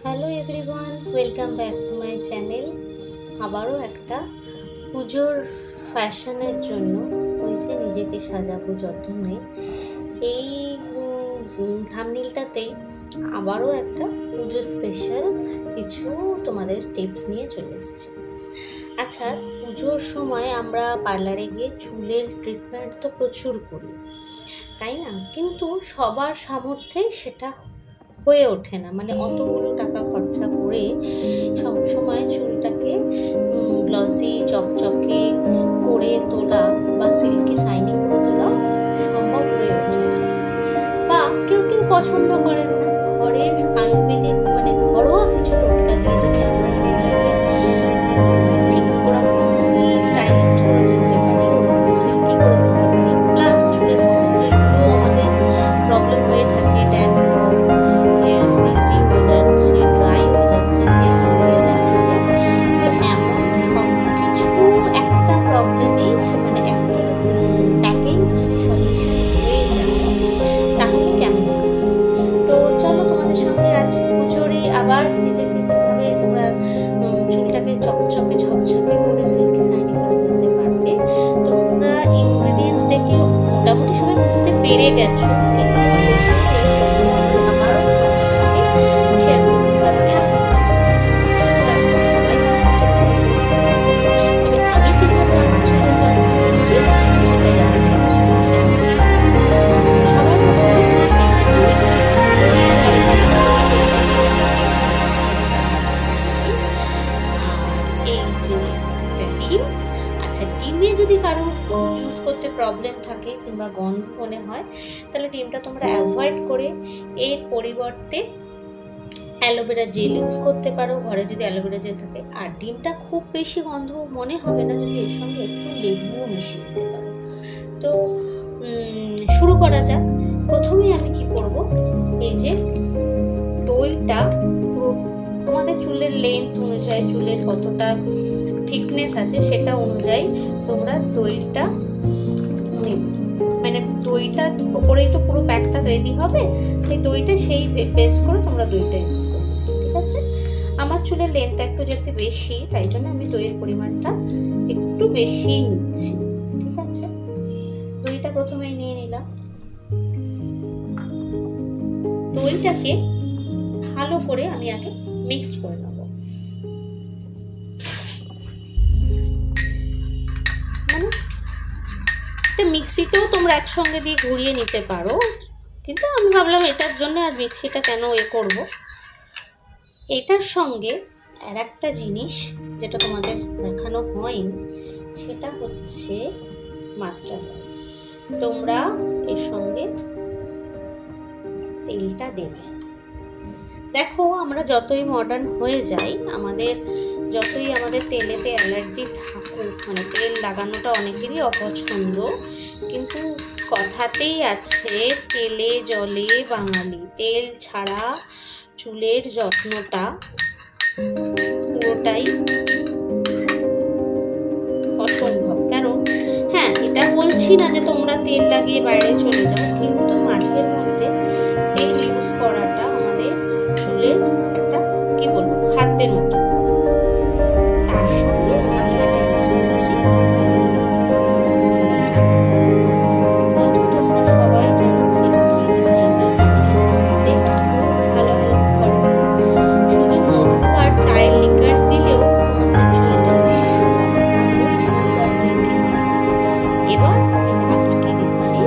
Hello everyone, welcome back to my channel. আবারও একটা পুজোর ফ্যাশনের জন্য হয়েছে নিজেকে সাজাবো যত্নে এই থাম্বনেইলটাতেই আবারও একটা পুজো স্পেশাল কিছু তোমাদের টিপস নিয়ে চলে এসেছি। আচ্ছা, পুজোর সময় আমরা পার্লারে গিয়ে চুলের ট্রিটমেন্ট তো প্রচুর করি, তাই না? কিন্তু সবার সামর্থ্যে সেটা হয়ে ওঠে না, মানে অতগুলো টাকা খরচা করে সব সময় চুলটাকে গ্লসি চকচকে করে তোলা বা সিল্কি শাইনিং করে তোলা সম্ভব হয়ে ওঠে না। বা কেউ কেউ পছন্দ করেন না। ঘরের আয়ুর্বেদিক মানে ঘরোয়া কিছু টোটকা দিয়ে যদি আমরা চুলটাকে ঠিক করে স্টাইলিস্ট করে তুলতে পারি, সিল্কি করে তুলতে পারি, প্লাস চুলের মধ্যে যেগুলো আমাদের প্রবলেম হয়ে থাকে, ড্যান্ড্রফ, হেয়ার ফ্রিজি হয়ে যাচ্ছে, ড্রাই হয়ে যাচ্ছে, হেয়ার হয়ে যাচ্ছে, তো এমন সব কিছু একটা প্রবলেমেই মানে একটা প্যাকেই যদি সলিউশন হয়ে যায় তাহলে কেমন হয়? তো চলো তোমাদের সঙ্গে আজ পুজোরে আবার নিজেকে কিভাবে তোমরা চুলটাকে চকচকে ঝকঝকে করে সিল্কি শাইনি করে তুলতে পারবে। তোমরা ইনগ্রেডিয়েন্টস দেখে মোটামুটি সবাই বুঝতে পেরে গেছো। ডিমে যদি কারো ইউজ করতে প্রবলেম থাকে কিংবা গন্ধ মনে হয়, তাহলে ডিমটা তোমরা অ্যাভয়েড করে এর পরিবর্তে অ্যালোভেরা জেল ইউজ করতে পারো, ঘরে যদি অ্যালোভেরা জেল থাকে। আর ডিমটা খুব বেশি গন্ধ মনে হবে না যদি এর সঙ্গে একটু লেবুও মিশিয়ে দিতে পারো। তো শুরু করা যাক। প্রথমেই আমি কি করব, এই যে দইটা পুরো তোমাদের চুলের লেন্থ অনুযায়ী, চুলের কতটা থিকনেস আছে সেটা অনুযায়ী তোমরা দইটা নেবে। মানে দইটা ওপরেই তো পুরো প্যাকটা রেডি হবে, সেই দইটা সেই বেস করে তোমরা দইটা ইউজ করবে, ঠিক আছে? আমার চুলের লেন্থটা একটু যেতে বেশি, তাই জন্য আমি দইয়ের পরিমাণটা একটু বেশি নিচ্ছি, ঠিক আছে? দইটা প্রথমেই নিয়ে নিলাম। দইটাকে ভালো করে আমি আগে মিক্সড করে নেব। মিক্সিতেও তোমরা একসঙ্গে দিয়ে ঘুরিয়ে নিতে পারো, কিন্তু আমি ভাবলাম এটার জন্য আর মিক্সিটা কেন করব। এটার সঙ্গে আর একটা জিনিস যেটা তোমাদের দেখানো হয়নি, সেটা হচ্ছে মাস্টার্ড অয়েল। তোমরা এর সঙ্গে তেলটা দেবে। দেখো, আমরা যতই মডার্ন হয়ে যাই, যতই আমাদের তেলেতে অ্যালার্জি থাকুক, মানে তেল লাগানোটা অনেকেরই অপছন্দ, কিন্তু কথাতেই আছে তেলে জলে বাঙালি। তেল ছাড়া চুলের যত্নটা পুরোটাই অসম্ভব। কারণ হ্যাঁ, এটা বলছি না যে তোমরা তেল লাগিয়ে বাইরে চলে যাও, কিন্তু মাঝের মধ্যে তেল ইউজ করাটা আমাদের চুলের একটা কি বলবো খাদ্যের মতো। তার সঙ্গে আমি এটা ইউজ করছি, তোমরা সবাই জানো সিল্কি শাইনি ভালো হেল্প করে। শুধু মধু আর চায়ের লিকার দিলেও তোমাদের চুলটা স্মুথ আর সিল্কি হয়ে যায়। এবার লাস্ট কি দিচ্ছি,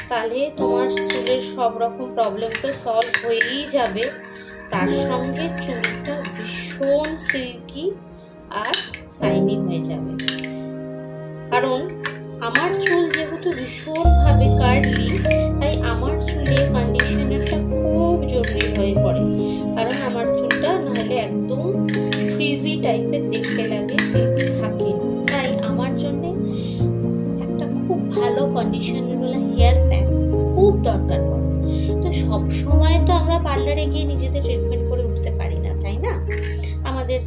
তাহলে তোমার চুলের সব রকম প্রবলেম তো সলভ হয়েই যাবে, তার সঙ্গে চুলটা ভীষণ সিল্কি আর শাইনি হয়ে যাবে। কারণ আমার চুল যেহেতু ভীষণভাবে কার্লি, তাই আমার চুলে কন্ডিশনারটা খুব জরুরি হয়ে পড়ে। কারণ আমার চুলটা নাহলে একদম ফ্রিজি টাইপের দেখতে লাগে, সিল্কি থাকে না। তাই আমার জন্য একটা খুব ভালো কন্ডিশনারওয়ালা হেয়ার প্যাক খুব দরকার পড়ে। তো সব সময় তো আমরা পার্লারে গিয়ে নিজেদের ট্রিটমেন্ট করে উঠতে পারি না, তাই না? আমাদের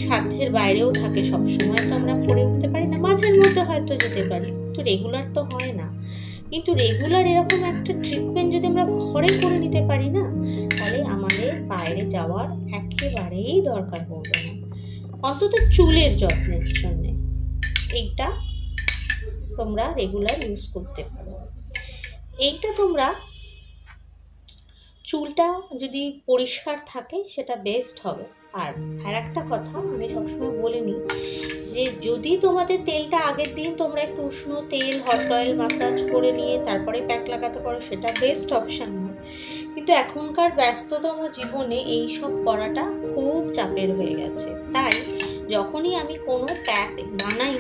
সাধ্যের বাইরেও থাকে, সব সময় তো আমরা করে উঠতে পারি না, মাঝের মধ্যে হয়তো যেতে পারি, তো রেগুলার তো হয় না। কিন্তু রেগুলার এরকম একটা ট্রিটমেন্ট যদি আমরা ঘরে করে নিতে পারি না, তাহলে আমাদের বাইরে যাওয়ার একেবারেই দরকার পড়বে না, অন্তত চুলের যত্নের জন্য। এইটা তোমরা রেগুলার ইউজ করতে পারো। এইটা তোমরা চুলটা যদি পরিষ্কার থাকে সেটা বেস্ট হবে। আর একটা কথা আমি সবসময় বলে নিই যে যদি তোমাদের তেলটা আগের দিন তোমরা একটু উষ্ণ তেল হট অয়েল মাসাজ করে নিয়ে তারপরে প্যাক লাগাতে পারো, সেটা বেস্ট অপশান হয়। কিন্তু এখনকার ব্যস্ততম জীবনে এই সব করাটা খুব চাপের হয়ে গেছে। তাই যখনই আমি কোনো প্যাক বানাই,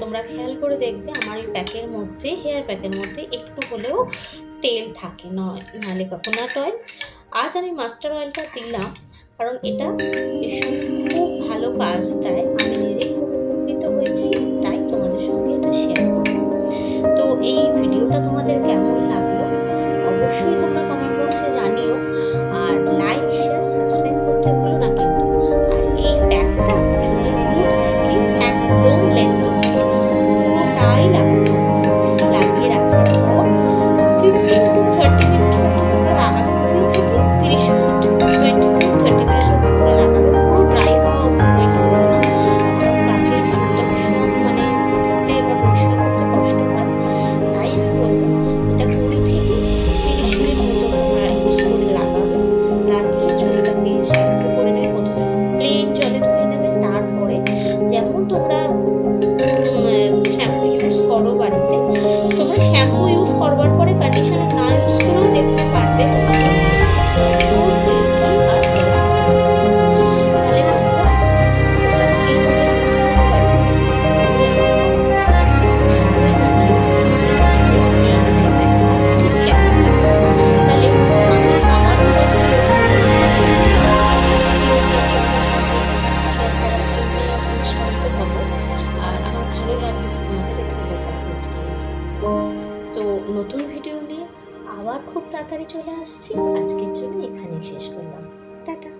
তোমরা খেয়াল করে দেখবে আমার এই প্যাকের মধ্যে, হেয়ার প্যাকের মধ্যে একটু হলেও তেল থাকে, নাহলে কোকোনাট অয়েল। আজ আমি মাস্টার অয়েলটা দিলাম কারণ এটা ভীষণ খুব ভালো কাজ দেয়, আমি নিজেই উপকৃত হয়েছি, তাই তোমাদের সঙ্গে এটা শেয়ার করলাম। তো এই ভিডিওটা তোমাদের কেমন লাগলো অবশ্যই তোমরা কমেন্ট বক্সে জানিও, আর লাইক শেয়ার সাবস্ক্রাইব করতে ভুলো না কিন্তু। আর এই প্যাকটা চুলের রুট থেকে একদম লেন্থ পুরোটাই লাগতে হবে। লাগিয়ে রাখার পর 15 to 30 মিনিটস তোমরা লাগাতে পারো, থেকে 30 মিনিট 20 to 30 মিনিটস তোমরা লাগাবে। পুরো ড্রাই হওয়া ওয়েট করো না, তাতে চুলটা ভীষণ ধুতে বা পরিষ্কার করতে কষ্ট হয়। তাই আমি বলবো এটা 20 থেকে 30 মিনিট মতো তোমরা ইউজ করে লাগাবে। লাগিয়ে চুলটাকে শ্যাম্পু করে নেবে, প্রথমে প্লেন জলে ধুয়ে নেবে, তারপরে যেমন তোমরা শ্যাম্পু ইউজ করো বাড়িতে, তোমরা শ্যাম্পু ইউজ করবার পরে কন্ডিশনার না ইউজ করেও দেখতে পারবে তোমাদের সিল্কি আর তাহলে তো নতুন ভিডিও নিয়ে আবার খুব তাড়াতাড়ি চলে আসছি। আজকের জন্য এখানেই শেষ করলাম, টাটা।